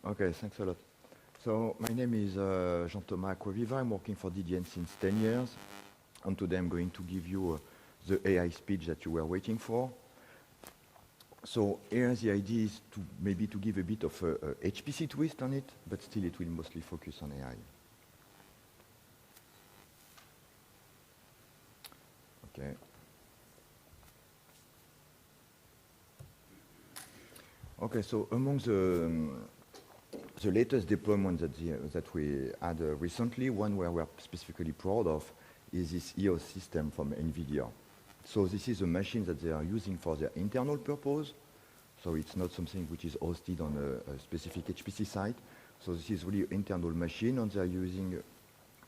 Okay, thanks a lot. So my name is Jean-Thomas Acquaviva. I'm working for DDN since 10 years. And today I'm going to give you the AI speech that you were waiting for. So here the idea is to maybe to give a bit of a HPC twist on it, but still it will mostly focus on AI. Okay. Okay, so among the latest deployment that we had recently, one where we're specifically proud of is this EOS system from NVIDIA. So this is a machine that they are using for their internal purpose. So it's not something which is hosted on a specific HPC site. So this is really an internal machine, and they're using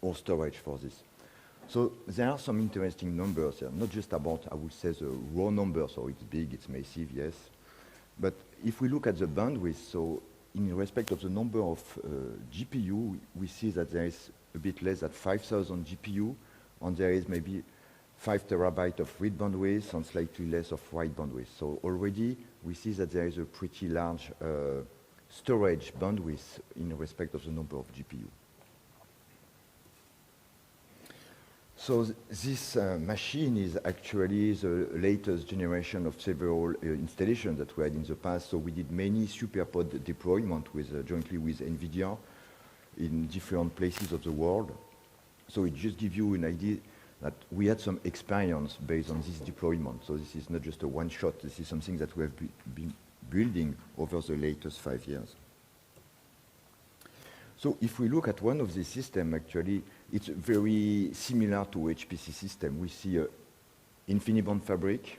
all storage for this. So there are some interesting numbers here, not just about, I would say, the raw number. So it's big, it's massive, yes. But if we look at the bandwidth, so in respect of the number of GPU, we see that there is a bit less than 5,000 GPU, and there is maybe 5 terabytes of read bandwidth and slightly less of write bandwidth. So already we see that there is a pretty large storage bandwidth in respect of the number of GPU. So this machine is actually the latest generation of several installations that we had in the past. So we did many superpod deployment jointly with NVIDIA in different places of the world. So it just gives you an idea that we had some experience based on this deployment. So this is not just a one-shot. This is something that we have been building over the latest 5 years. So if we look at one of these systems, actually, it's very similar to HPC system. We see an InfiniBand fabric.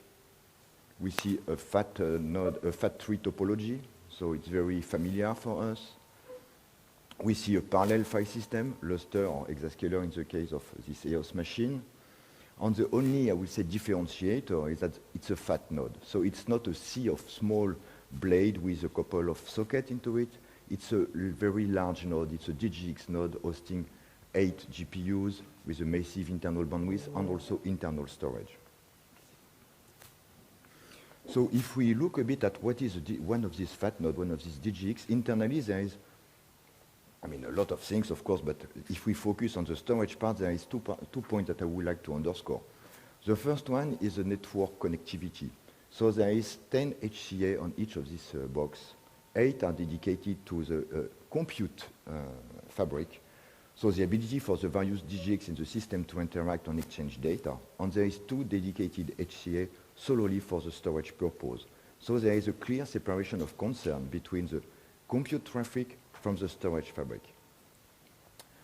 We see a fat node, a fat tree topology. So it's very familiar for us. We see a parallel file system, Lustre or Exascaler in the case of this EOS machine. And the only, I would say, differentiator is that it's a fat node. So it's not a sea of small blade with a couple of sockets into it. It's a very large node. It's a DGX node hosting 8 GPUs with a massive internal bandwidth and also internal storage. So if we look a bit at what is one of these fat nodes, one of these DGX, internally there is, I mean, a lot of things, of course, but if we focus on the storage part, there is two points that I would like to underscore. The first one is the network connectivity. So there is 10 HCA on each of these box. 8 are dedicated to the compute fabric. So the ability for the various DGX in the system to interact and exchange data. And there is 2 dedicated HCA solely for the storage purpose. So there is a clear separation of concern between the compute traffic from the storage fabric.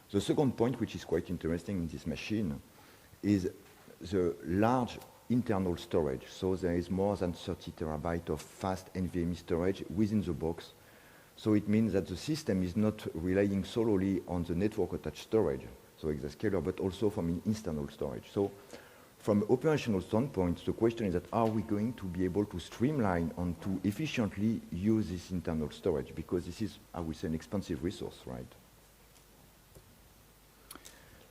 The second point, which is quite interesting in this machine, is the large internal storage. So there is more than 30 terabytes of fast NVMe storage within the box. So it means that the system is not relying solely on the network-attached storage, so Exascaler, but also from internal storage. So from an operational standpoint, the question is that are we going to be able to streamline and to efficiently use this internal storage? Because this is, I would say, an expensive resource, right?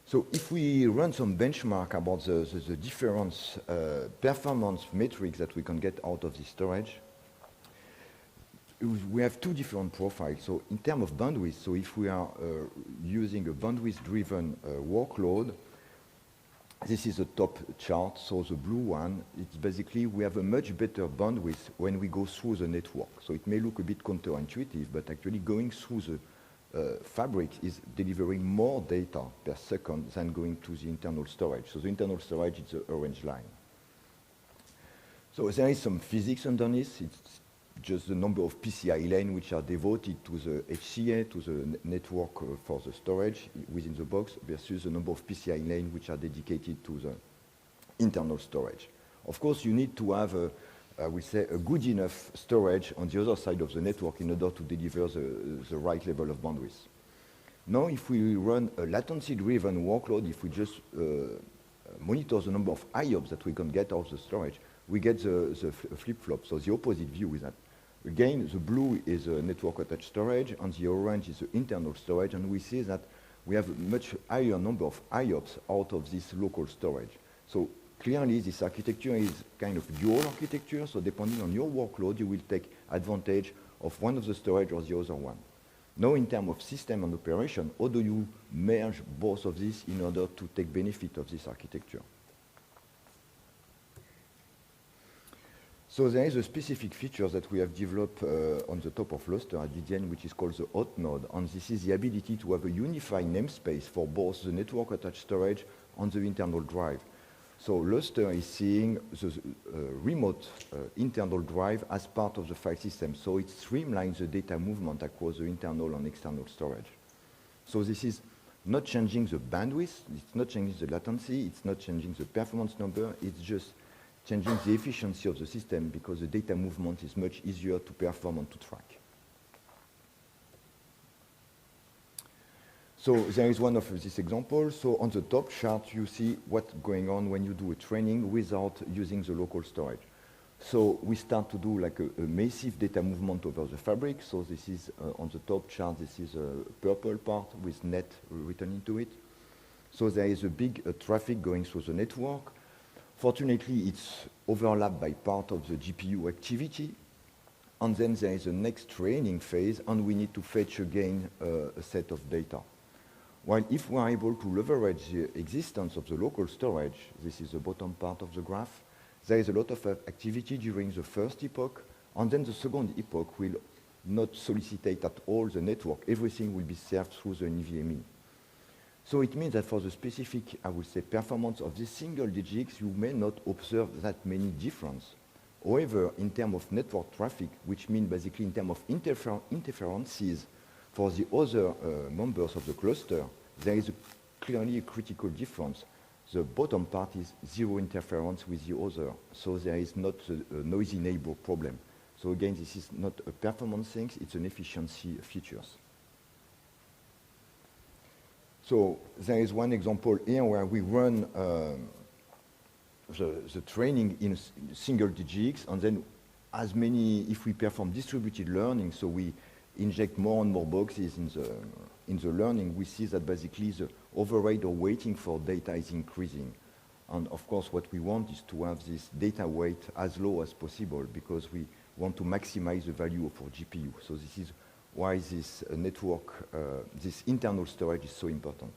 So if we run some benchmark about the different performance metrics that we can get out of this storage, we have 2 different profiles. So in terms of bandwidth, so if we are using a bandwidth-driven workload, this is the top chart. So the blue one, it's basically we have a much better bandwidth when we go through the network. So it may look a bit counterintuitive, but actually going through the fabric is delivering more data per second than going to the internal storage. So the internal storage is the orange line. So there is some physics underneath. It's just the number of PCI lanes which are devoted to the HCA, to the network for the storage within the box, versus the number of PCI lanes which are dedicated to the internal storage. Of course, you need to have I would say, a good enough storage on the other side of the network in order to deliver the right level of bandwidth. Now, if we run a latency-driven workload, if we just monitor the number of IOPS that we can get out of the storage, we get the flip-flop. So the opposite view is that, again, the blue is a network-attached storage, and the orange is the internal storage, and we see that we have a much higher number of IOPS out of this local storage. So clearly, this architecture is kind of dual architecture, so depending on your workload, you will take advantage of one of the storage or the other one. Now, in terms of system and operation, how do you merge both of these in order to take benefit of this architecture? So there is a specific feature that we have developed on the top of Lustre at DDN, which is called the hot node. And this is the ability to have a unified namespace for both the network-attached storage and the internal drive. So Lustre is seeing the remote internal drive as part of the file system. So it streamlines the data movement across the internal and external storage. So this is not changing the bandwidth, it's not changing the latency, it's not changing the performance number, it's just changing the efficiency of the system because the data movement is much easier to perform and to track. So there is one of these examples. So on the top chart, you see what's going on when you do a training without using the local storage. So we start to do like a massive data movement over the fabric. So this is on the top chart, this is a purple part with net written into it. So there is a big traffic going through the network. Fortunately, it's overlapped by part of the GPU activity. And then there is a next training phase, and we need to fetch again a set of data. While if we are able to leverage the existence of the local storage, this is the bottom part of the graph, there is a lot of activity during the first epoch, and then the second epoch will not solicitate at all the network. Everything will be served through the NVMe. So it means that for the specific, I would say, performance of this single DGX, you may not observe that many difference. However, in terms of network traffic, which means basically in terms of interferences, for the other members of the cluster, there is clearly a critical difference. The bottom part is zero interference with the other, so there is not a noisy neighbor problem. So again, this is not a performance thing, it's an efficiency features. So there is one example here where we run the training in single DGX, and then as many, if we perform distributed learning, so we inject more and more boxes in the learning, we see that basically the override or waiting for data is increasing. And of course, what we want is to have this data weight as low as possible because we want to maximize the value of our GPU. So this is why this network, this internal storage is so important.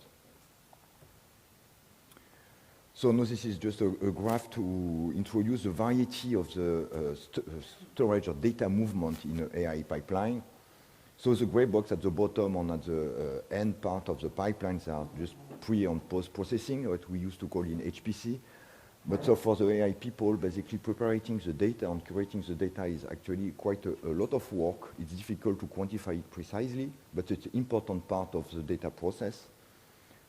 So now this is just a graph to introduce the variety of the storage or data movement in an AI pipeline. So the gray box at the bottom and at the end part of the pipelines are just pre and post processing, what we used to call in HPC. But so for the AI people, basically preparing the data and curating the data is actually quite a lot of work. It's difficult to quantify it precisely, but it's an important part of the data process.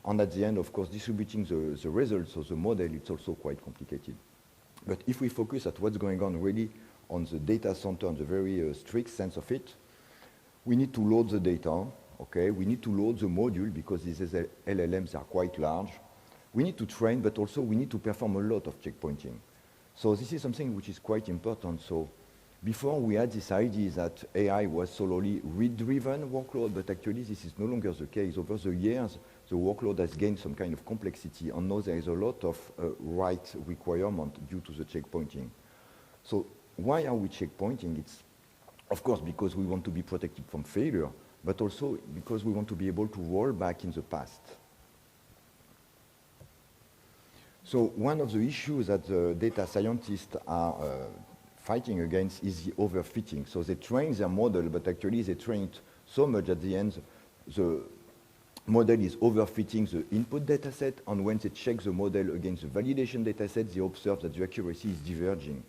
And at the end, of course, distributing the results of the model, it's also quite complicated. But if we focus at what's going on really on the data center and the very strict sense of it, we need to load the data, okay? We need to load the module because these LLMs are quite large. We need to train, but also we need to perform a lot of checkpointing. So this is something which is quite important. So before we had this idea that AI was solely read-driven workload, but actually this is no longer the case. Over the years, the workload has gained some kind of complexity, and now there is a lot of write requirement due to the checkpointing. So why are we checkpointing? It's of course because we want to be protected from failure, but also because we want to be able to roll back in the past. So one of the issues that the data scientists are fighting against is the overfitting. So they train their model, but actually they train it so much at the end, the model is overfitting the input data set, and when they check the model against the validation data set, they observe that the accuracy is diverging.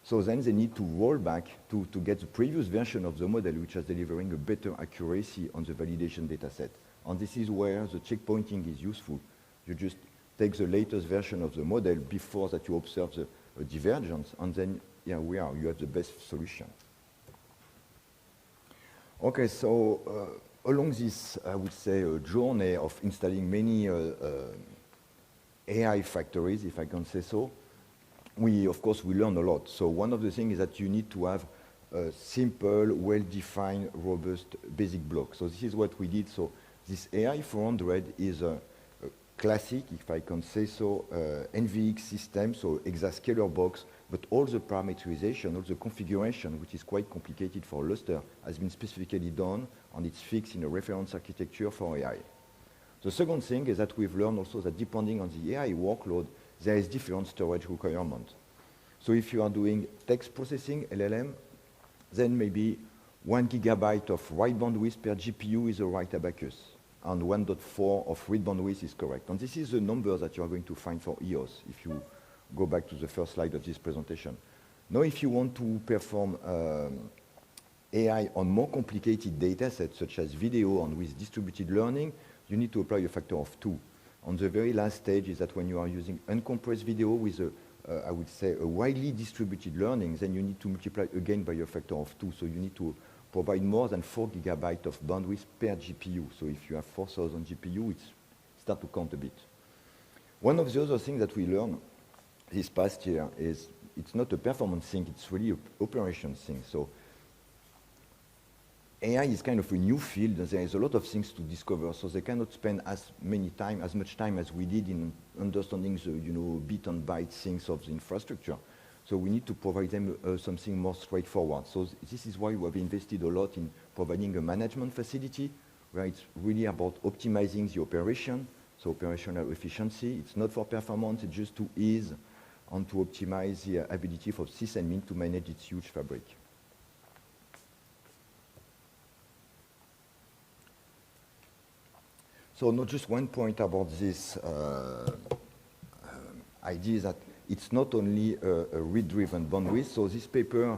So then they need to roll back to get the previous version of the model, which is delivering a better accuracy on the validation data set. And this is where the checkpointing is useful. You just take the latest version of the model before that you observe the divergence, and then you have the best solution. Okay, so along this, I would say, journey of installing many AI factories, if I can say so, of course, we learn a lot. So one of the things is that you need to have a simple, well-defined, robust basic block. So this is what we did. So this AI 400 is classic, if I can say so, NVX system, so exascalar box, but all the parameterization, all the configuration, which is quite complicated for Lustre, has been specifically done, and it's fixed in a reference architecture for AI. The second thing is that we've learned also that depending on the AI workload, there is different storage requirement. So if you are doing text processing, LLM, then maybe 1 gigabyte of write bandwidth per GPU is the right abacus, and 1.4 of read bandwidth is correct. And this is the number that you are going to find for EOS, if you go back to the first slide of this presentation. Now, if you want to perform AI on more complicated data sets, such as video and with distributed learning, you need to apply a factor of 2. On the very last stage is that when you are using uncompressed video with I would say, a widely distributed learning, then you need to multiply again by a factor of 2. So you need to provide more than 4 gigabytes of bandwidth per GPU. So if you have 4,000 GPU, it's start to count a bit. One of the other things that we learned this past year is it's not a performance thing, it's really an operations thing. So AI is kind of a new field, and there is a lot of things to discover, so they cannot spend as much time as we did in understanding the, bit and byte things of the infrastructure. So we need to provide them something more straightforward. So this is why we have invested a lot in providing a management facility, where it's really about optimizing the operation, so operational efficiency. It's not for performance, it's just to ease and to optimize the ability for sysadmin to manage its huge fabric. So not just one point about this idea that it's not only a read-driven bandwidth. So this paper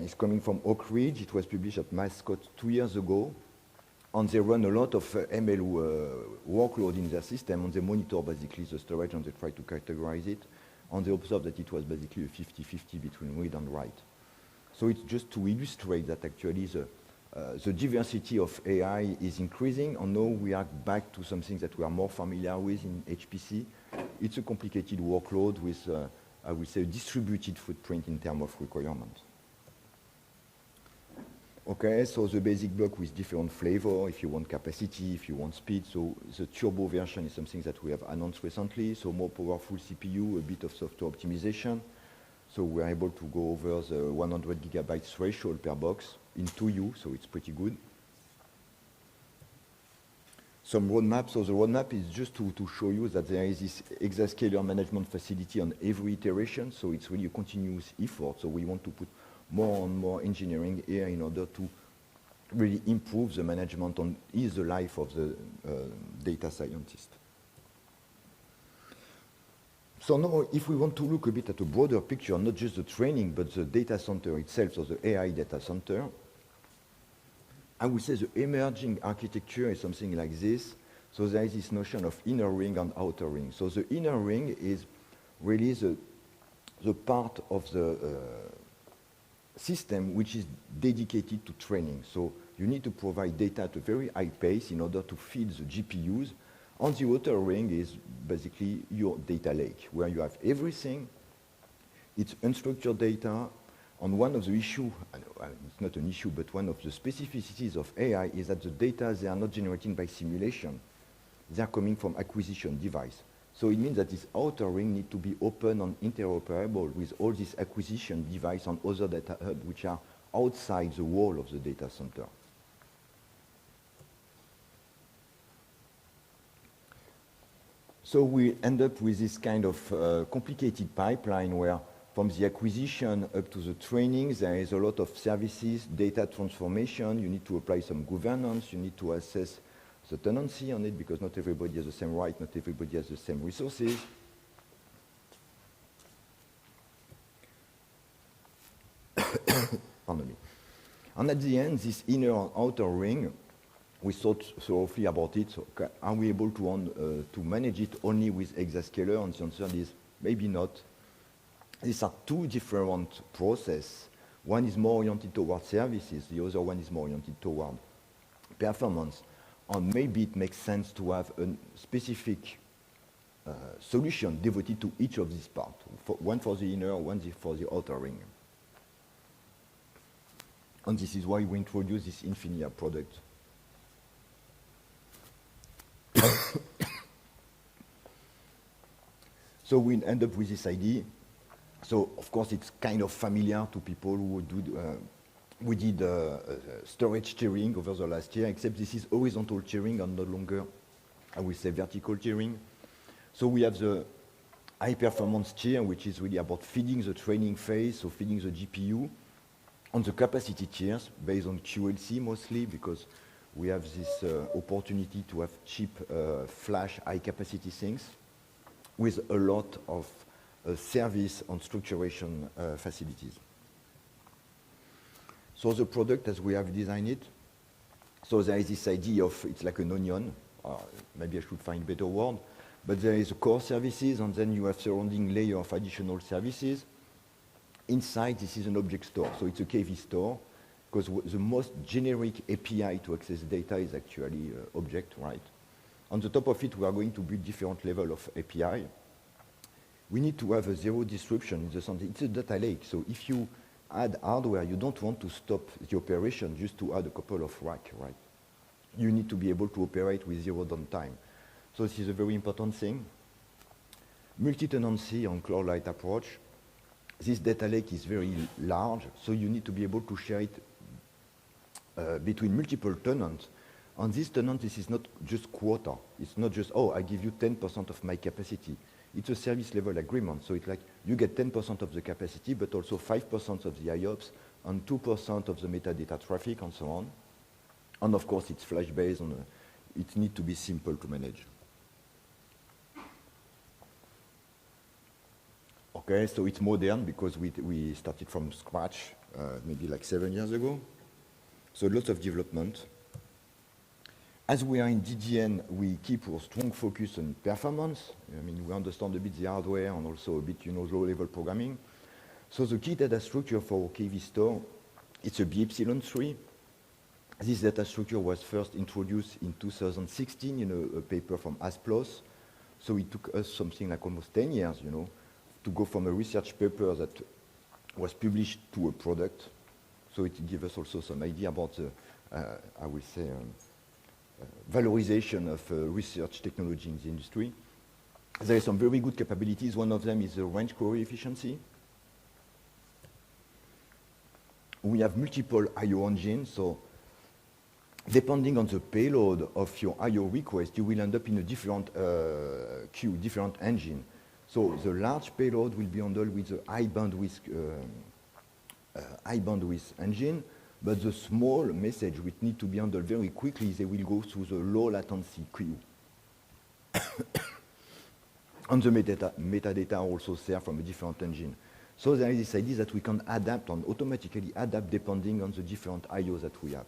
is coming from Oak Ridge. It was published at Mascot 2 years ago. And they run a lot of ML workload in their system, and they monitor basically the storage, and they try to categorize it. And they observed that it was basically a 50-50 between read and write. So it's just to illustrate that actually the diversity of AI is increasing, and now we are back to something that we are more familiar with in HPC. It's a complicated workload with, I would say, a distributed footprint in terms of requirement. Okay, so the basic block with different flavor, if you want capacity, if you want speed. So the turbo version is something that we have announced recently, so more powerful CPU, a bit of software optimization. So we're able to go over the 100 gigabytes threshold per box in 2U, so it's pretty good. Some roadmap. So the roadmap is just to show you that there is this exascalar management facility on every iteration, so it's really a continuous effort. So we want to put more and more engineering here in order to really improve the management and ease the life of the data scientist. So now, if we want to look a bit at a broader picture, not just the training, but the data center itself, so the AI data center, I would say the emerging architecture is something like this. So there is this notion of inner ring and outer ring. So the inner ring is really the part of the system which is dedicated to training. So you need to provide data at a very high pace in order to feed the GPUs. And the outer ring is basically your data lake, where you have everything. It's unstructured data. And one of the issues, it's not an issue, but one of the specificities of AI is that the data, they are not generated by simulation. They are coming from acquisition device. So it means that this outer ring needs to be open and interoperable with all these acquisition device and other data hubs which are outside the wall of the data center. So we end up with this kind of complicated pipeline where from the acquisition up to the training, there is a lot of services, data transformation. You need to apply some governance. You need to assess the tenancy on it because not everybody has the same right, not everybody has the same resources. Pardon me. And at the end, this inner and outer ring, we thought thoroughly about it. So are we able to manage it only with exascalar? And the answer is maybe not. These are two different processes. One is more oriented toward services. The other one is more oriented toward performance. And maybe it makes sense to have a specific solution devoted to each of these parts. One for the inner, one for the outer ring. And this is why we introduced this Infinia product. So we end up with this idea. So of course it's kind of familiar to people who we did storage tiering over the last year, except this is horizontal tiering and no longer, I will say, vertical tiering. So we have the high performance tier, which is really about feeding the training phase, so feeding the GPU, on the capacity tiers based on QLC mostly, because we have this opportunity to have cheap flash high capacity things with a lot of service and structuration facilities. So the product as we have designed it, so there is this idea of it's like an onion, maybe I should find a better word, but there is a core services and then you have surrounding layer of additional services. Inside this is an object store, so it's a KV store, because the most generic API to access data is actually object, right? On the top of it, we are going to build different level of API. We need to have a zero disruption in the sense that it's a data lake, so if you add hardware, you don't want to stop the operation just to add a couple of racks, right? You need to be able to operate with zero downtime. So this is a very important thing. Multi-tenancy on Cloud Light approach. This data lake is very large, so you need to be able to share it between multiple tenants. On this tenant, this is not just quota. It's not just, oh, I give you 10% of my capacity. It's a service level agreement. So it's like you get 10% of the capacity, but also 5% of the IOPS and 2% of the metadata traffic and so on. And of course, it's flash-based and it needs to be simple to manage. Okay, so it's modern because we started from scratch maybe like 7 years ago. So lots of development. As we are in DDN, we keep a strong focus on performance. I mean, we understand a bit the hardware and also a bit, low-level programming. So the key data structure for our KV store, it's a B-epsilon 3. This data structure was first introduced in 2016 in a paper from ASPLOS. So it took us something like almost 10 years, to go from a research paper that was published to a product. So it gives us also some idea about the, I will say, valorization of research technology in the industry. There are some very good capabilities. One of them is the range query efficiency. We have multiple I/O engines, so depending on the payload of your I/O request, you will end up in a different queue, different engine. So the large payload will be handled with the high bandwidth engine, but the small message which need to be handled very quickly, they will go through the low latency queue. And the metadata also serve from a different engine. So there is this idea that we can adapt and automatically adapt depending on the different I/Os that we have.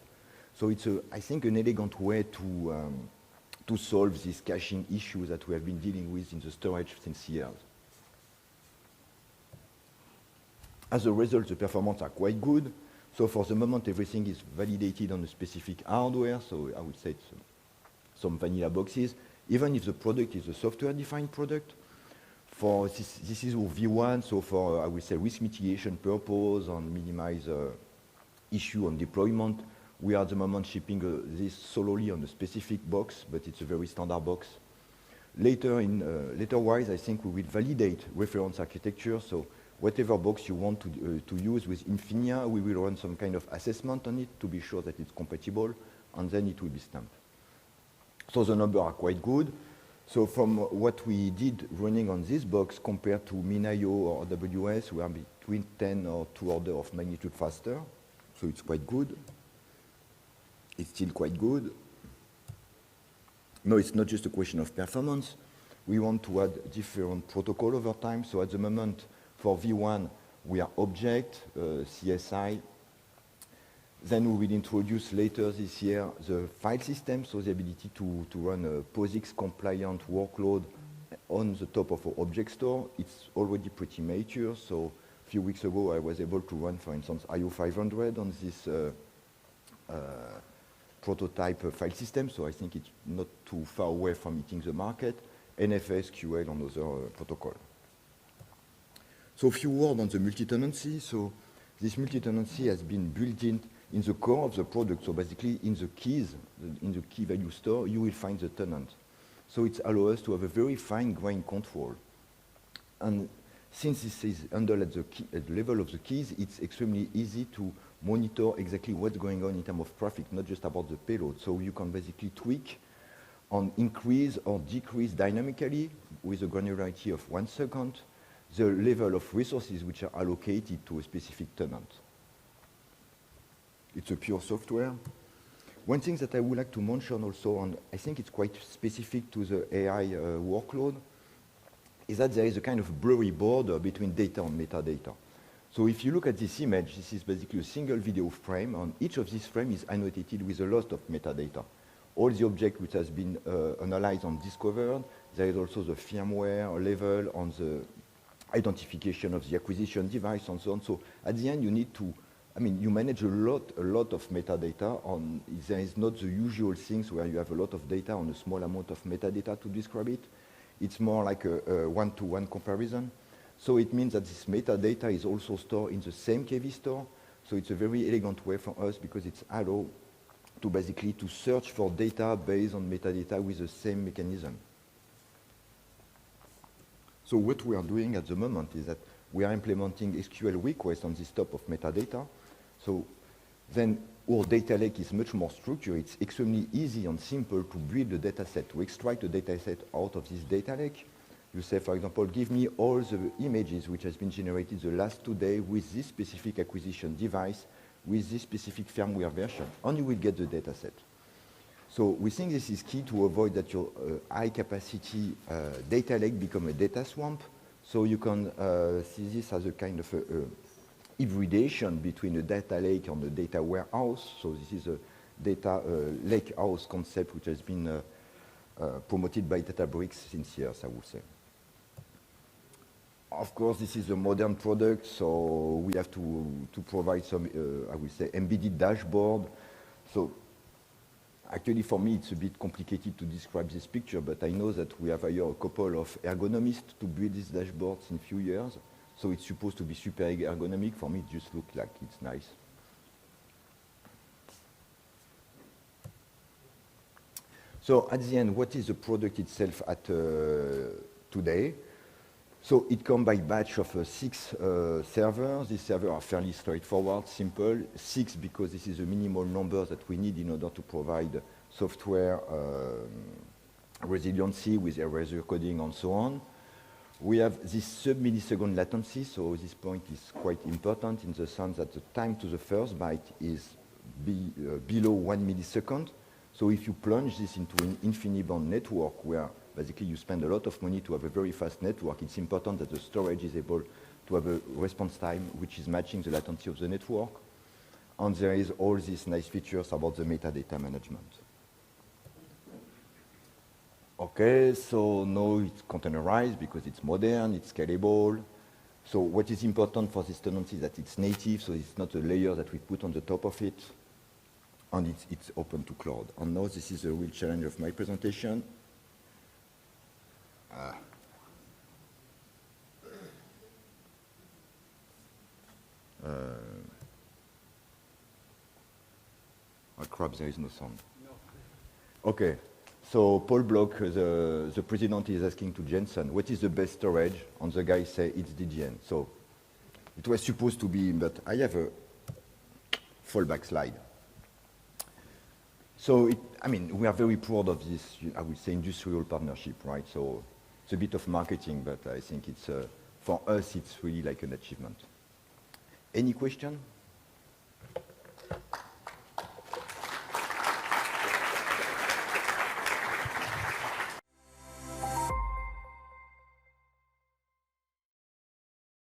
So it's, I think, an elegant way to solve this caching issue that we have been dealing with in the storage since years. As a result, the performance are quite good. So for the moment, everything is validated on a specific hardware. So I would say it's some vanilla boxes. Even if the product is a software-defined product, for this is our V1. So for, I would say, risk mitigation purpose and minimize issue on deployment, we are at the moment shipping this solely on a specific box, but it's a very standard box. Later-wise, I think we will validate reference architecture. So whatever box you want to use with Infinia, we will run some kind of assessment on it to be sure that it's compatible, and then it will be stamped. So the numbers are quite good. So from what we did running on this box compared to MinIO or AWS, we are between 10 or 2 orders of magnitude faster. So it's quite good. It's still quite good. No, it's not just a question of performance. We want to add different protocol over time. So at the moment, for V1, we are object, CSI. Then we will introduce later this year the file system, so the ability to run a POSIX compliant workload on the top of our object store. It's already pretty mature. So a few weeks ago, I was able to run, for instance, IO 500 on this prototype file system. So I think it's not too far away from hitting the market. NFS, QL, and other protocol. So a few words on the multi-tenancy. So this multi-tenancy has been built in the core of the product. So basically in the keys, in the key value store, you will find the tenant. So it allows us to have a very fine-grained control. And since this is handled at the level of the keys, it's extremely easy to monitor exactly what's going on in terms of traffic, not just about the payload. So you can basically tweak on increase or decrease dynamically with a granularity of 1 second the level of resources which are allocated to a specific tenant. It's a pure software. One thing that I would like to mention also, and I think it's quite specific to the AI workload, is that there is a kind of blurry border between data and metadata. So if you look at this image, this is basically a single video frame, and each of these frames is annotated with a lot of metadata. All the objects which has been analyzed and discovered, there is also the firmware level on the identification of the acquisition device and so on. So at the end, you need to, you manage a lot of metadata on, there is not the usual things where you have a lot of data on a small amount of metadata to describe it. It's more like a one-to-one comparison. So it means that this metadata is also stored in the same KV store. So it's a very elegant way for us because it's allow to basically to search for data based on metadata with the same mechanism. So what we are doing at the moment is that we are implementing SQL requests on this type of metadata. So then our data lake is much more structured. It's extremely easy and simple to build a data set, to extract a data set out of this data lake. You say, for example, give me all the images which has been generated the last 2 days with this specific acquisition device, with this specific firmware version, and you will get the data set. So we think this is key to avoid that your high-capacity data lake become a data swamp. So you can see this as a kind of hybridation between a data lake and a data warehouse. So this is a data lakehouse concept which has been promoted by Databricks since years, I would say. Of course, this is a modern product, so we have to provide some, I would say, embedded dashboard. So actually, for me, it's a bit complicated to describe this picture, but I know that we have hired a couple of ergonomists to build these dashboards in a few years. So it's supposed to be super ergonomic. For me, it just looks like it's nice. So at the end, what is the product itself at today? So it comes by batch of 6 servers. These servers are fairly straightforward, simple. 6 because this is the minimal number that we need in order to provide software resiliency with erasure coding and so on. We have this sub-millisecond latency, so this point is quite important in the sense that the time to the first byte is below 1 millisecond. So if you plunge this into an InfiniBand network where basically you spend a lot of money to have a very fast network, it's important that the storage is able to have a response time which is matching the latency of the network. And there is all these nice features about the metadata management. Okay, so now it's containerized because it's modern, it's scalable. So what is important for this tenancy is that it's native, so it's not a layer that we put on the top of it. And it's open to cloud. And now this is the real challenge of my presentation. Oh crap, there is no sound. No. Okay, so Paul Bloch, the president, is asking to Jensen, what is the best storage? And the guy say it's DDN. So it was supposed to be, but I have a fallback slide. So, we are very proud of this, I would say, industrial partnership, right? So it's a bit of marketing, but I think it's, for us, it's really like an achievement. Any question?